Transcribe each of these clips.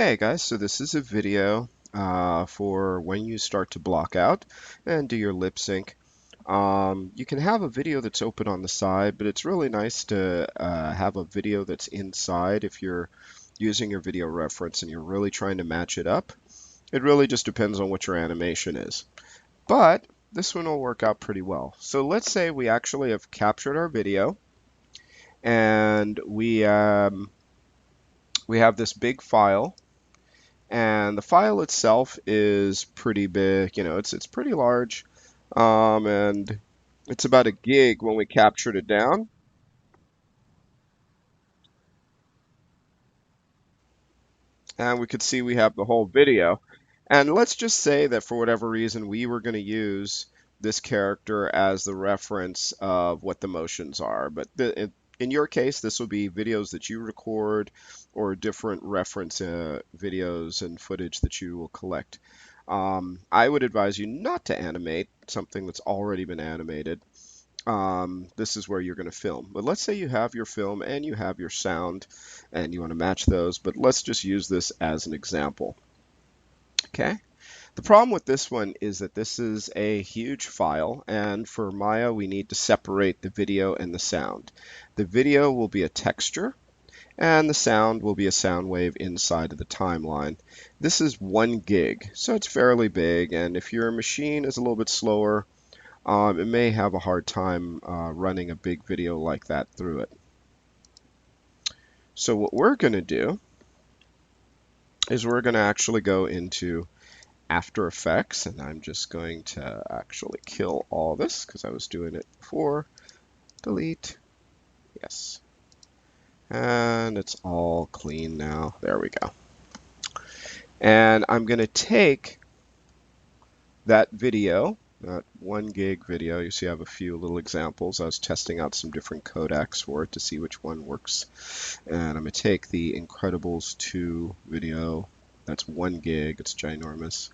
Hey guys, so this is a video for when you start to block out and do your lip sync. You can have a video that's open on the side, but it's really nice to have a video that's inside if you're using your video reference and you're really trying to match it up. It really just depends on what your animation is. But this one will work out pretty well. So let's say we actually have captured our video and we have this big file. And the file itself is pretty big, it's pretty large, and it's about a gig when we captured it down. And we could see we have the whole video. And let's just say that for whatever reason, we were going to use this character as the reference of what the motions are. But in your case, this will be videos that you record or different reference videos and footage that you will collect. I would advise you not to animate something that's already been animated. This is where you're going to film. But let's say you have your film and you have your sound and you want to match those, but let's just use this as an example. Okay. The problem with this one is that this is a huge file, and for Maya, we need to separate the video and the sound. The video will be a texture, and the sound will be a sound wave inside of the timeline. This is 1 gig, so it's fairly big, and if your machine is a little bit slower, it may have a hard time running a big video like that through it. So what we're going to do is we're going to actually go into After Effects, and I'm just going to actually kill all this because I was doing it before. Delete. Yes. And it's all clean now. There we go. And I'm going to take that video, that 1 gig video. You see I have a few little examples. I was testing out some different codecs for it to see which one works. And I'm going to take the Incredibles 2 video. That's 1 gig. It's ginormous.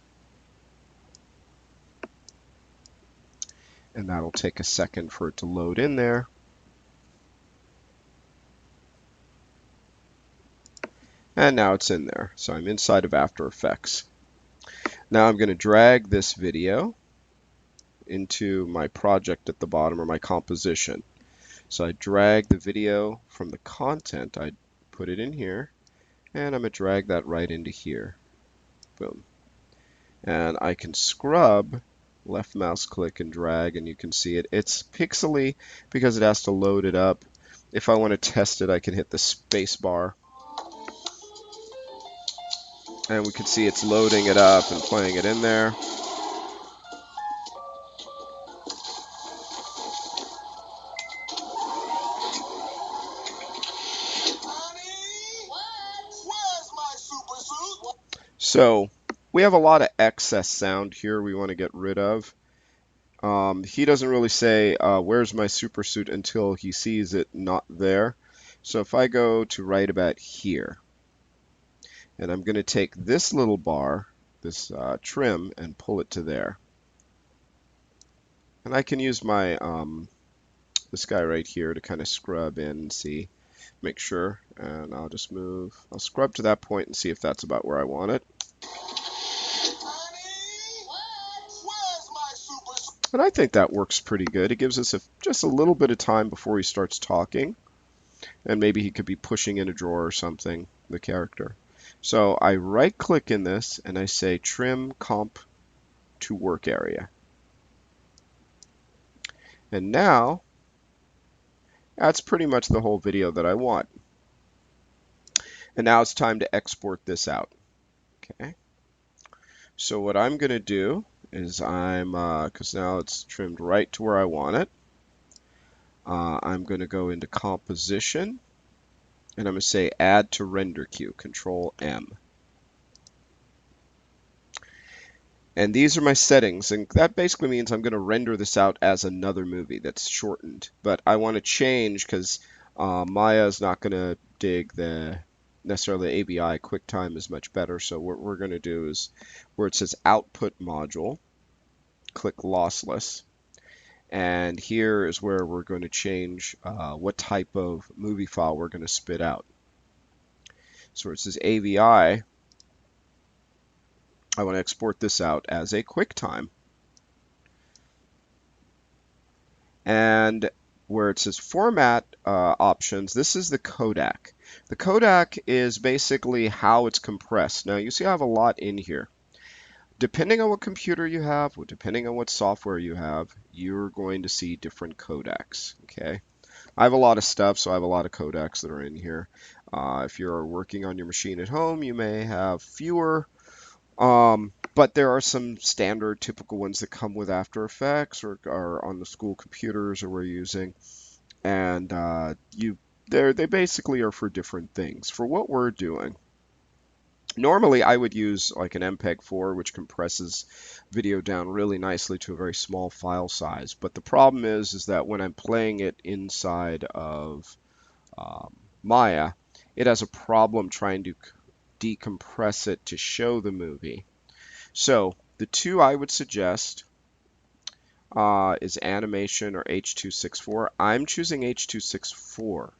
And that'll take a second for it to load in there. And now it's in there. So I'm inside of After Effects. Now I'm going to drag this video into my project at the bottom, or my composition. So I drag the video from the content, I put it in here, and I'm going to drag that right into here. Boom. And I can scrub, left mouse click and drag, and you can see it. It's pixely because it has to load it up. If I want to test it, I can hit the space bar. And we can see it's loading it up and playing it in there. So we have a lot of excess sound here we want to get rid of. He doesn't really say, where's my super suit, until he sees it not there. So if I go to right about here, and I'm going to take this little bar, this trim, and pull it to there. And I can use my this guy right here to kind of scrub in and see, make sure. And I'll just move. I'll scrub to that point and see if that's about where I want it. And I think that works pretty good. It gives us just a little bit of time before he starts talking. And maybe he could be pushing in a drawer or something, the character. So I right click in this and I say trim comp to work area. And now that's pretty much the whole video that I want. And now it's time to export this out. Okay. So what I'm going to do is because now it's trimmed right to where I want it. I'm going to go into composition, and I'm going to say add to render queue, Control M. And these are my settings, and that basically means I'm going to render this out as another movie that's shortened. But I want to change because Maya is not going to dig necessarily the ABI. QuickTime is much better. So what we're going to do is where it says Output Module, click Lossless. And here is where we're going to change what type of movie file we're going to spit out. So where it says AVI, I want to export this out as a QuickTime. And where it says format options, this is the codec. The codec is basically how it's compressed. Now you see I have a lot in here. Depending on what computer you have, depending on what software you have, you're going to see different codecs, okay? I have a lot of stuff, so I have a lot of codecs that are in here. If you're working on your machine at home, you may have fewer, but there are some standard typical ones that come with After Effects or are on the school computers that we're using. And they basically are for different things. For what we're doing, normally I would use like an MPEG-4, which compresses video down really nicely to a very small file size. But the problem is that when I'm playing it inside of Maya, it has a problem trying to decompress it to show the movie. So the two I would suggest is animation or H.264. I'm choosing H.264.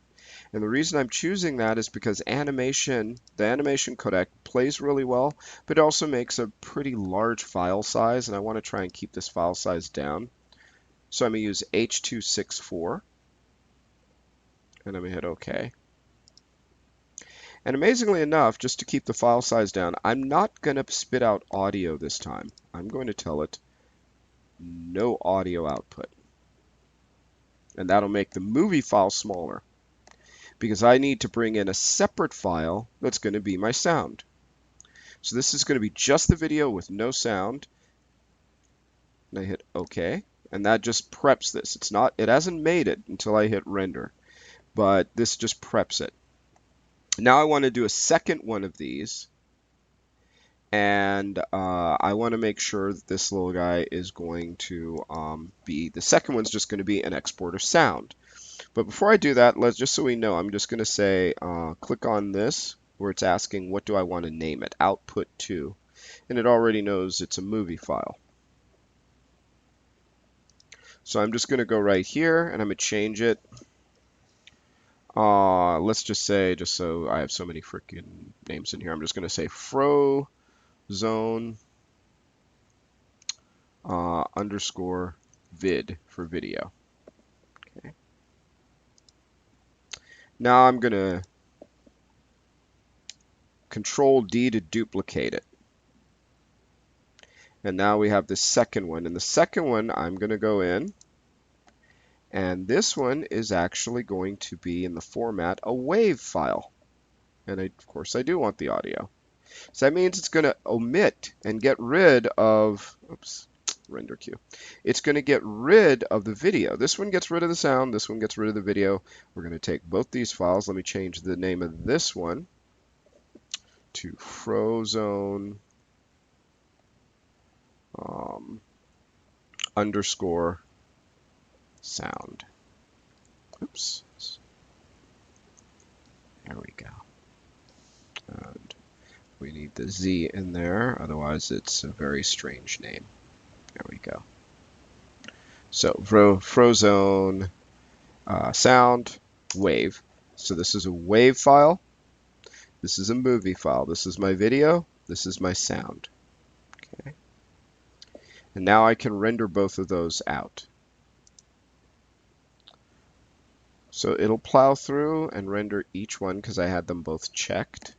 And the reason I'm choosing that is because the animation codec plays really well, but it also makes a pretty large file size, and I want to try and keep this file size down. So I'm going to use H.264, and I'm going to hit OK. And amazingly enough, just to keep the file size down, I'm not going to spit out audio this time. I'm going to tell it no audio output. And that'll make the movie file smaller, because I need to bring in a separate file that's going to be my sound. So this is going to be just the video with no sound. And I hit OK, and that just preps this. It hasn't made it until I hit render, but this just preps it. Now I want to do a second one of these, and I want to make sure that this little guy is going to the second one's just going to be an export of sound. But before I do that, just so we know, I'm just going to say, click on this, where it's asking, what do I want to name it? Output to. And it already knows it's a movie file. So I'm just going to go right here, and I'm going to change it. Let's just say, just so I have so many freaking names in here, I'm just going to say frozone underscore vid for video. Okay. Now I'm going to Control D to duplicate it. And now we have the second one. And the second one, I'm going to go in. And this one is actually going to be in the format a WAV file. And of course, I do want the audio. So that means it's going to omit and get rid of, oops, render queue. It's going to get rid of the video. This one gets rid of the sound. This one gets rid of the video. We're going to take both these files. Let me change the name of this one to frozone underscore sound. Oops. There we go. And we need the Z in there, otherwise it's a very strange name. There we go. So frozone sound wave. So this is a wave file. This is a movie file. This is my video. This is my sound. Okay. And now I can render both of those out. So it'll plow through and render each one because I had them both checked.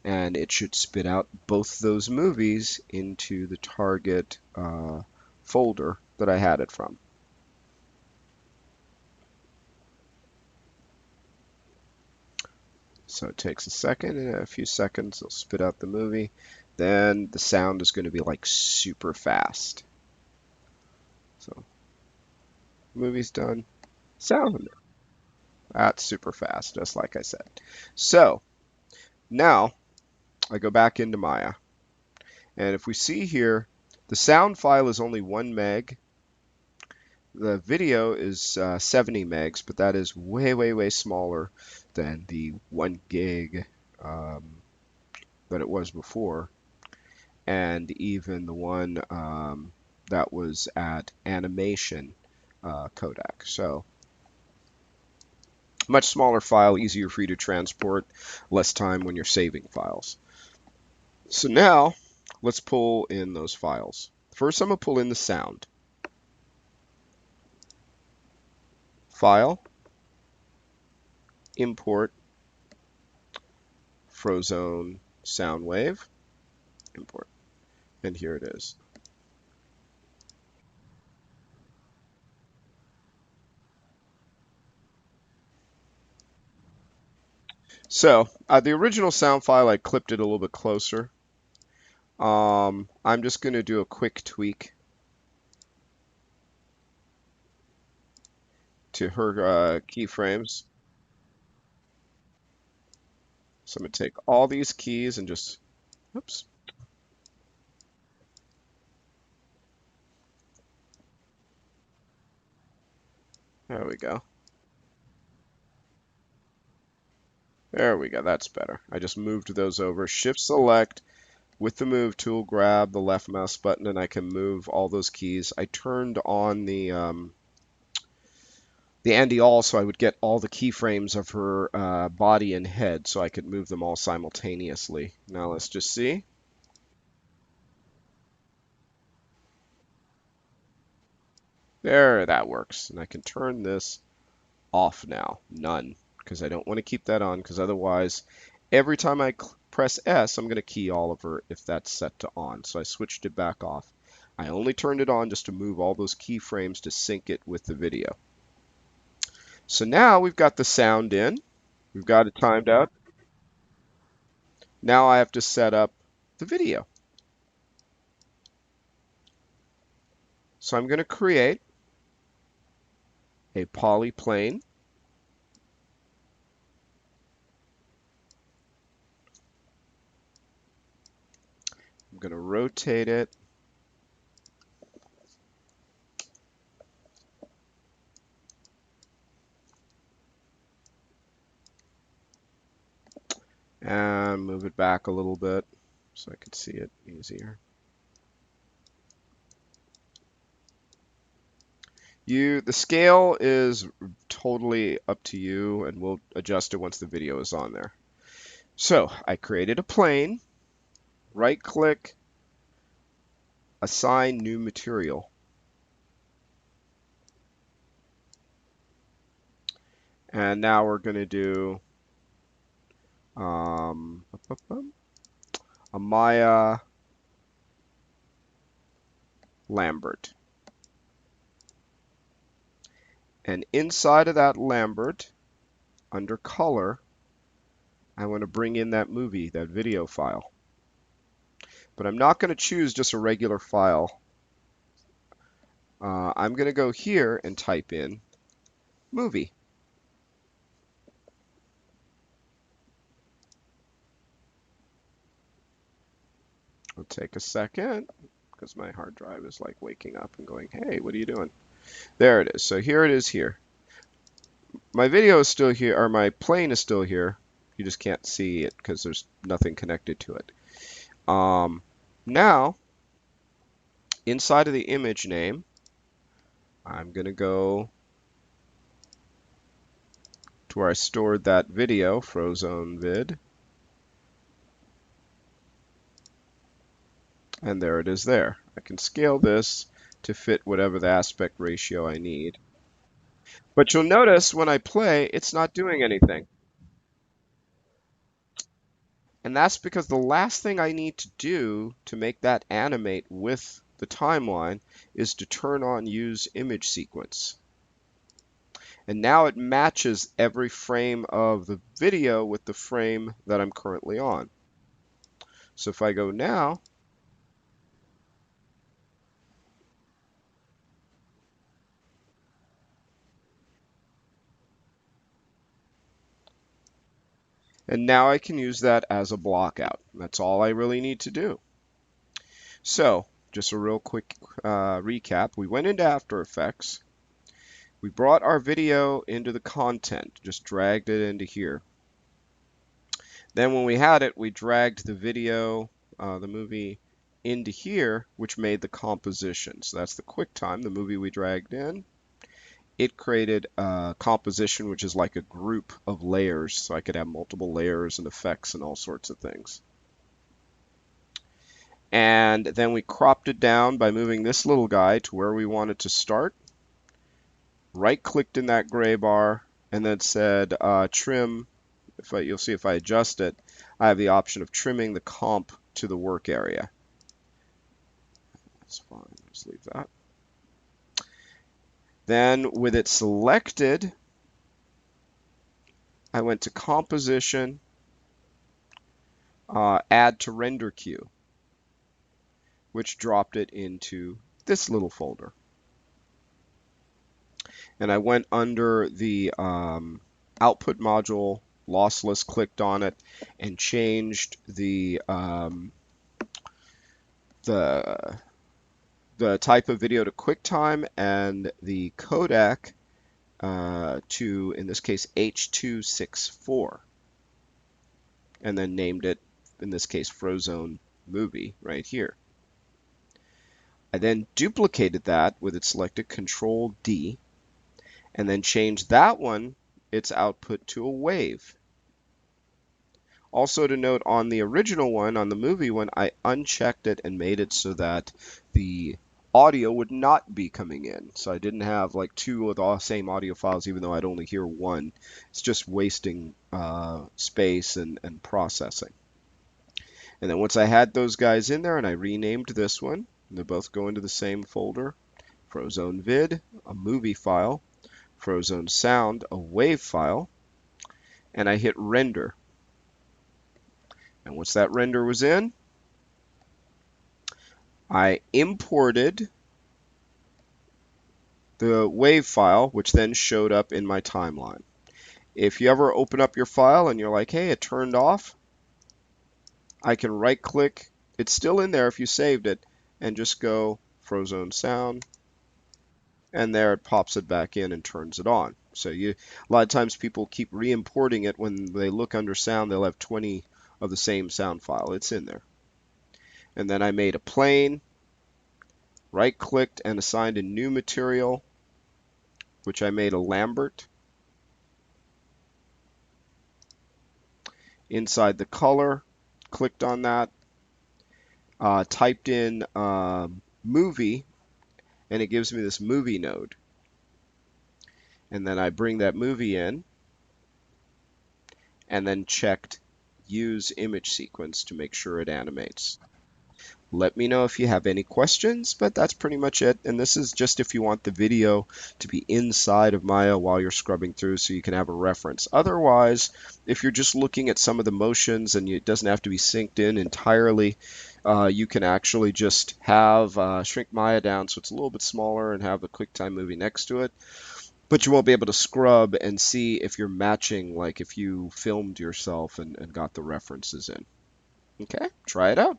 And it should spit out both those movies into the target folder that I had it from. So it takes a second, and in a few seconds it'll spit out the movie. Then the sound is going to be like super fast. So movie's done. Sound. That's super fast, just like I said. So now I go back into Maya. And if we see here, the sound file is only 1 meg. The video is 70 megs, but that is way, way, way smaller than the 1 gig that it was before. And even the one that was at animation codec. So much smaller file, easier for you to transport, less time when you're saving files. So now Let's pull in those files. First, I'm going to pull in the sound. File, import, Frozone sound wave, import, and here it is. So the original sound file, I clipped it a little bit closer. I'm just going to do a quick tweak to her keyframes. So I'm going to take all these keys and just, oops. There we go. There we go. That's better. I just moved those over. Shift select with the move tool, grab the left mouse button, and I can move all those keys. I turned on the Andy All so I would get all the keyframes of her body and head so I could move them all simultaneously. Now let's just see. There, that works. And I can turn this off now. None, because I don't want to keep that on, because otherwise, every time I press S, I'm going to key all of her if that's set to on. So I switched it back off. I only turned it on just to move all those keyframes to sync it with the video. So now we've got the sound in. We've got it timed out. Now I have to set up the video. So I'm going to create a polyplane. I'm going to rotate it. And move it back a little bit so I can see it easier. The scale is totally up to you, and we'll adjust it once the video is on there. So I created a plane, right click, assign new material. And now we're going to do a Maya Lambert. And inside of that Lambert, under color, I want to bring in that movie, that video file. But I'm not going to choose just a regular file. I'm going to go here and type in movie. It'll take a second because my hard drive is like waking up and going, hey, what are you doing? There it is. So here it is here. My video is still here, or my plane is still here. You just can't see it because there's nothing connected to it. Now, inside of the image name, I'm going to go to where I stored that video, Frozone vid. And there it is there. I can scale this to fit whatever the aspect ratio I need. But you'll notice when I play, it's not doing anything. And that's because the last thing I need to do to make that animate with the timeline is to turn on use image sequence. And now it matches every frame of the video with the frame that I'm currently on. So if I go now, and now I can use that as a blockout. That's all I really need to do. So just a real quick recap. We went into After Effects. We brought our video into the content, just dragged it into here. Then when we had it, we dragged the video, the movie, into here, which made the composition. So that's the QuickTime, the movie we dragged in. It created a composition, which is like a group of layers, so I could have multiple layers and effects and all sorts of things. And then we cropped it down by moving this little guy to where we wanted to start. Right-clicked in that gray bar and then said trim. You'll see if I adjust it, I have the option of trimming the comp to the work area. That's fine. Let's leave that. Then with it selected, I went to Composition, Add to Render Queue, which dropped it into this little folder. And I went under the output module, lossless, clicked on it, and changed the type of video to QuickTime and the codec to, in this case, H.264, and then named it, in this case, Frozone Movie right here. I then duplicated that with it selected, Control D, and then changed that one, its output, to a wave. Also to note, on the original one, on the movie one, I unchecked it and made it so that the audio would not be coming in. So I didn't have like two of the same audio files, even though I'd only hear one. It's just wasting space and processing. And then once I had those guys in there and I renamed this one, and they both go into the same folder, Frozone Vid, a movie file, Frozone Sound, a wave file, and I hit render. And once that render was in, I imported the wave file, which then showed up in my timeline. If you ever open up your file and you're like, hey, it turned off, I can right click, it's still in there if you saved it, and just go Frozone Sound, and there it pops it back in and turns it on. So a lot of times people keep re-importing it. When they look under sound, they'll have 20 of the same sound file. It's in there. And then I made a plane, right-clicked and assigned a new material, which I made a Lambert. Inside the color, clicked on that, typed in movie, and it gives me this movie node. And then I bring that movie in, and then checked use image sequence to make sure it animates. Let me know if you have any questions, but that's pretty much it. And this is just if you want the video to be inside of Maya while you're scrubbing through so you can have a reference. Otherwise, if you're just looking at some of the motions and it doesn't have to be synced in entirely, you can actually just have shrink Maya down so it's a little bit smaller and have the QuickTime movie next to it. But you won't be able to scrub and see if you're matching, like if you filmed yourself and got the references in. Okay, try it out.